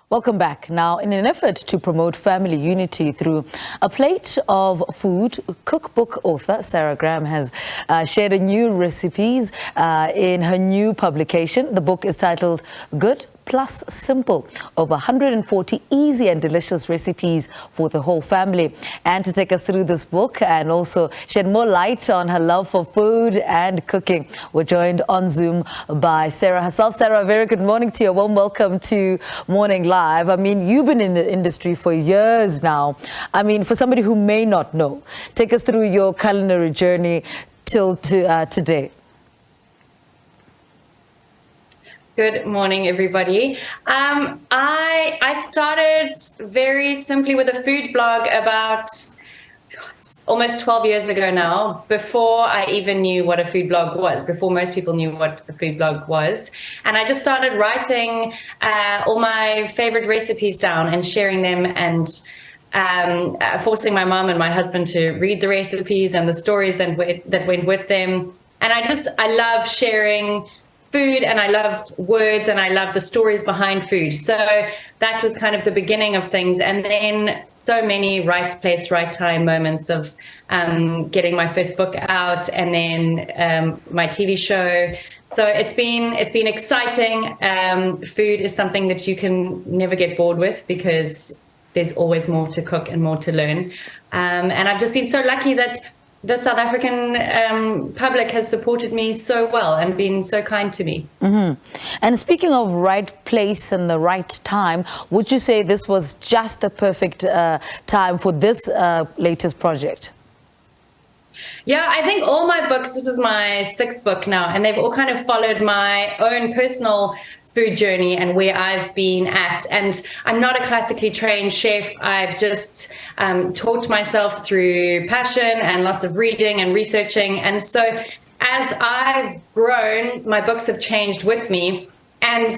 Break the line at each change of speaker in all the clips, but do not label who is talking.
Welcome back. Now, in an effort to promote family unity through a plate of food, cookbook author Sarah Graham has shared a new recipes in her new publication. The book is titled Good Plus Simple, over 140 easy and delicious recipes for the whole family. And to take us through this book and also shed more light on her love for food and cooking, we're joined on Zoom by Sarah herself. Sarah, a very good morning to you. A warm welcome to Morning Live. I mean, you've been in the industry for years now. I mean, for somebody who may not know, take us through your culinary journey till today.
Good morning, everybody. I started very simply with a food blog about almost 12 years ago now, before I even knew what a food blog was, before most people knew what a food blog was. And I just started writing all my favorite recipes down and sharing them, and forcing my mom and my husband to read the recipes and the stories that went with them. And I love sharing food, and I love words, and I love the stories behind food. So that was kind of the beginning of things. And then so many right place, right time moments of getting my first book out, and then my TV show. So it's been exciting. Food is something that you can never get bored with, because there's always more to cook and more to learn. And I've just been so lucky that the South African public has supported me so well and been so kind to me.
Mm-hmm. And speaking of right place and the right time, would you say this was just the perfect time for this latest project?
Yeah, I think all my books, this is my 6th book now, and they've all kind of followed my own personal food journey and where I've been at. And I'm not a classically trained chef. I've just taught myself through passion and lots of reading and researching. And so as I've grown, my books have changed with me. And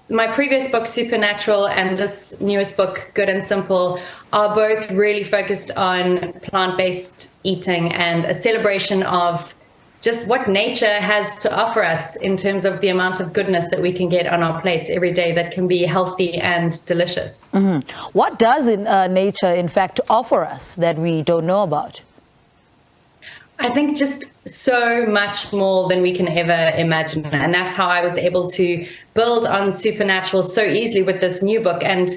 my previous book, Supernatural, and this newest book, Good and Simple, are both really focused on plant-based eating and a celebration of just what nature has to offer us in terms of the amount of goodness that we can get on our plates every day that can be healthy and delicious.
Mm-hmm. What does nature, in fact, offer us that we don't know about?
I think just so much more than we can ever imagine. And that's how I was able to build on Supernatural so easily with this new book, and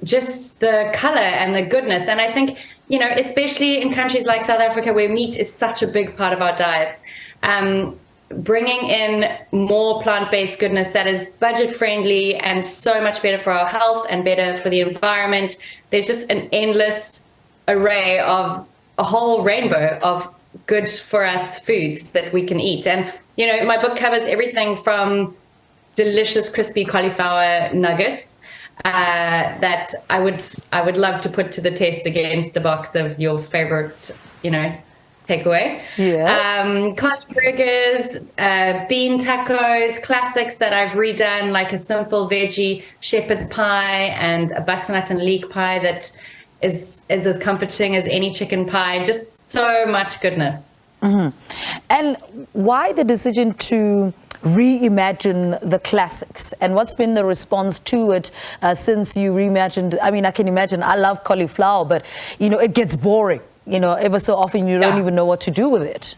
just the color and the goodness. And I think, you know, especially in countries like South Africa, where meat is such a big part of our diets, bringing in more plant-based goodness that is budget-friendly and so much better for our health and better for the environment. There's just an endless array of a whole rainbow of good for us foods that we can eat. And, you know, my book covers everything from delicious crispy cauliflower nuggets that I would love to put to the test against a box of your favorite, you know, takeaway.
Yeah.
Cod burgers, bean tacos, classics that I've redone, like a simple veggie shepherd's pie and a butternut and leek pie that is as comforting as any chicken pie. Just so much goodness.
Mm-hmm. And why the decision to reimagine the classics, and what's been the response to it since you reimagined? I mean, I can imagine, I love cauliflower, but you know, it gets boring, you know, ever so often you don't even know what to do with it.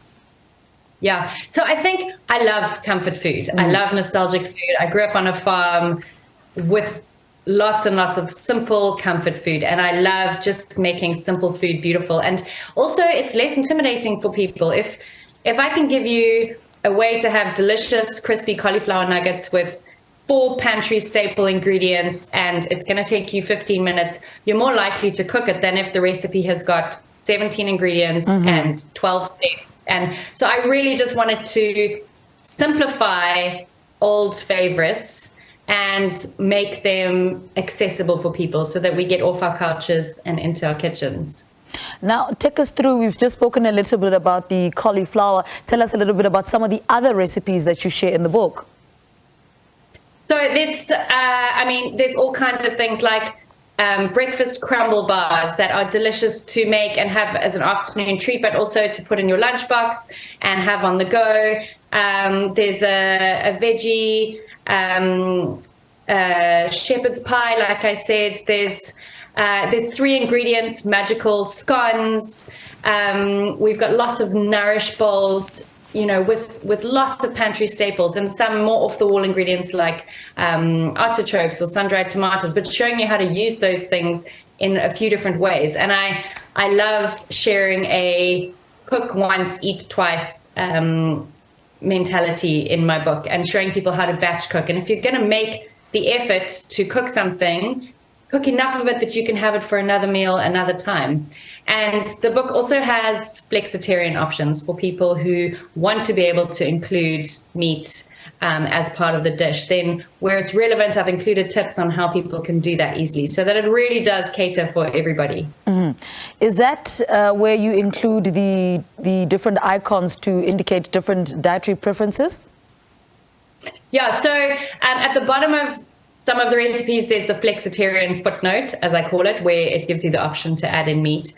Yeah, so I think I love comfort food. I love nostalgic food. I grew up on a farm with lots and lots of simple comfort food, and I love just making simple food beautiful. And also it's less intimidating for people. If I can give you a way to have delicious crispy cauliflower nuggets with 4 pantry staple ingredients, and it's going to take you 15 minutes, you're more likely to cook it than if the recipe has got 17 ingredients and 12 steps. And so I really just wanted to simplify old favorites and make them accessible for people so that we get off our couches and into our kitchens.
Now, take us through, we've just spoken a little bit about the cauliflower. Tell us a little bit about some of the other recipes that you share in the book.
So there's all kinds of things like breakfast crumble bars that are delicious to make and have as an afternoon treat, but also to put in your lunchbox and have on the go. There's a veggie shepherd's pie, like I said. There's 3 ingredients, magical scones. We've got lots of nourish bowls, with lots of pantry staples, and some more off-the-wall ingredients like artichokes or sun-dried tomatoes, but showing you how to use those things in a few different ways. And I love sharing a cook once, eat twice mentality in my book, and showing people how to batch cook. And if you're going to make the effort to cook something, cook enough of it that you can have it for another meal another time. And the book also has flexitarian options for people who want to be able to include meat as part of the dish. Then where it's relevant, I've included tips on how people can do that easily, so that it really does cater for everybody.
Mm-hmm. Is that where you include the different icons to indicate different dietary preferences?
Yeah, so at the bottom of some of the recipes, there's the flexitarian footnote, as I call it, where it gives you the option to add in meat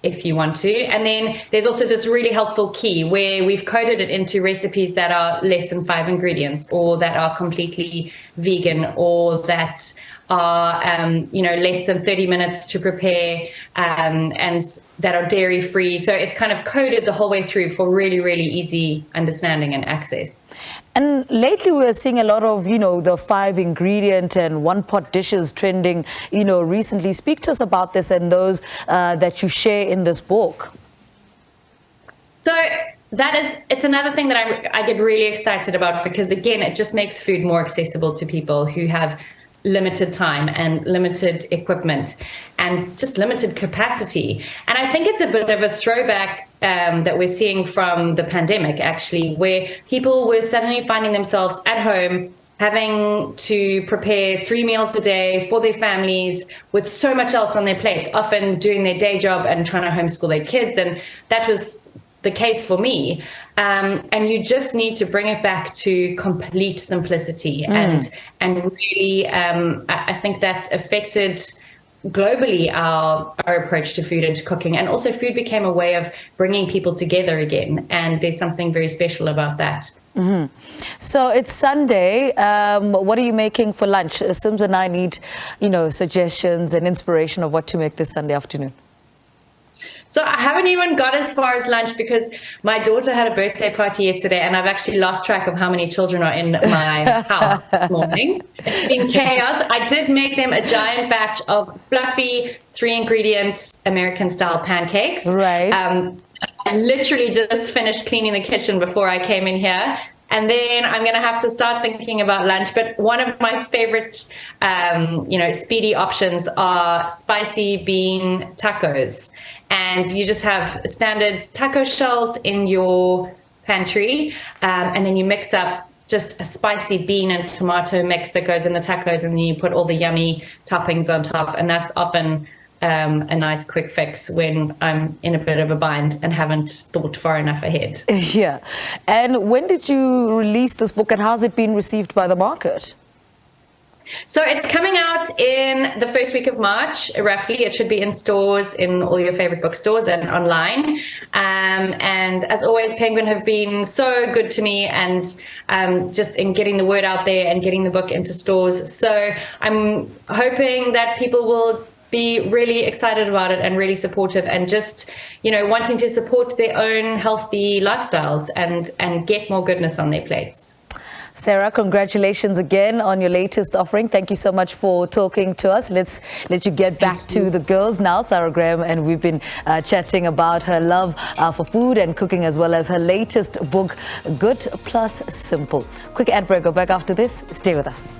if you want to. And then there's also this really helpful key where we've coded it into recipes that are less than 5 ingredients, or that are completely vegan, or that are less than 30 minutes to prepare, and that are dairy free. So it's kind of coded the whole way through for really, really easy understanding and access.
And lately we're seeing a lot of, the 5 ingredient and 1 pot dishes trending, recently. Speak to us about this and those that you share in this book.
So it's another thing that I get really excited about, because again, it just makes food more accessible to people who have limited time and limited equipment and just limited capacity. And I think it's a bit of a throwback that we're seeing from the pandemic, actually, where people were suddenly finding themselves at home having to prepare 3 meals a day for their families with so much else on their plates, often doing their day job and trying to homeschool their kids. And that was the case for me. And you just need to bring it back to complete simplicity. And really, I think that's affected globally our approach to food and to cooking. And also food became a way of bringing people together again. And there's something very special about that.
Mm-hmm. So it's Sunday. What are you making for lunch? Sims and I need, suggestions and inspiration of what to make this Sunday afternoon.
So I haven't even got as far as lunch, because my daughter had a birthday party yesterday, and I've actually lost track of how many children are in my house this morning. It's been chaos. I did make them a giant batch of fluffy 3-ingredient American-style pancakes.
Right.
I literally just finished cleaning the kitchen before I came in here. And then I'm going to have to start thinking about lunch. But one of my favorite, speedy options are spicy bean tacos. And you just have standard taco shells in your pantry. And then you mix up just a spicy bean and tomato mix that goes in the tacos. And then you put all the yummy toppings on top. And that's often a nice quick fix when I'm in a bit of a bind and haven't thought far enough ahead.
Yeah. And when did you release this book, and how's it been received by the market?
So it's coming out in the first week of March, roughly. It should be in stores, in all your favorite bookstores, and online. And as always, Penguin have been so good to me, and just in getting the word out there and getting the book into stores. So I'm hoping that people will be really excited about it and really supportive, and just, wanting to support their own healthy lifestyles and get more goodness on their plates.
Sarah, congratulations again on your latest offering. Thank you so much for talking to us. Let's let you get back to the girls now, Sarah Graham, and we've been chatting about her love for food and cooking, as well as her latest book, Good Plus Simple. Quick ad break. Go back after this. Stay with us.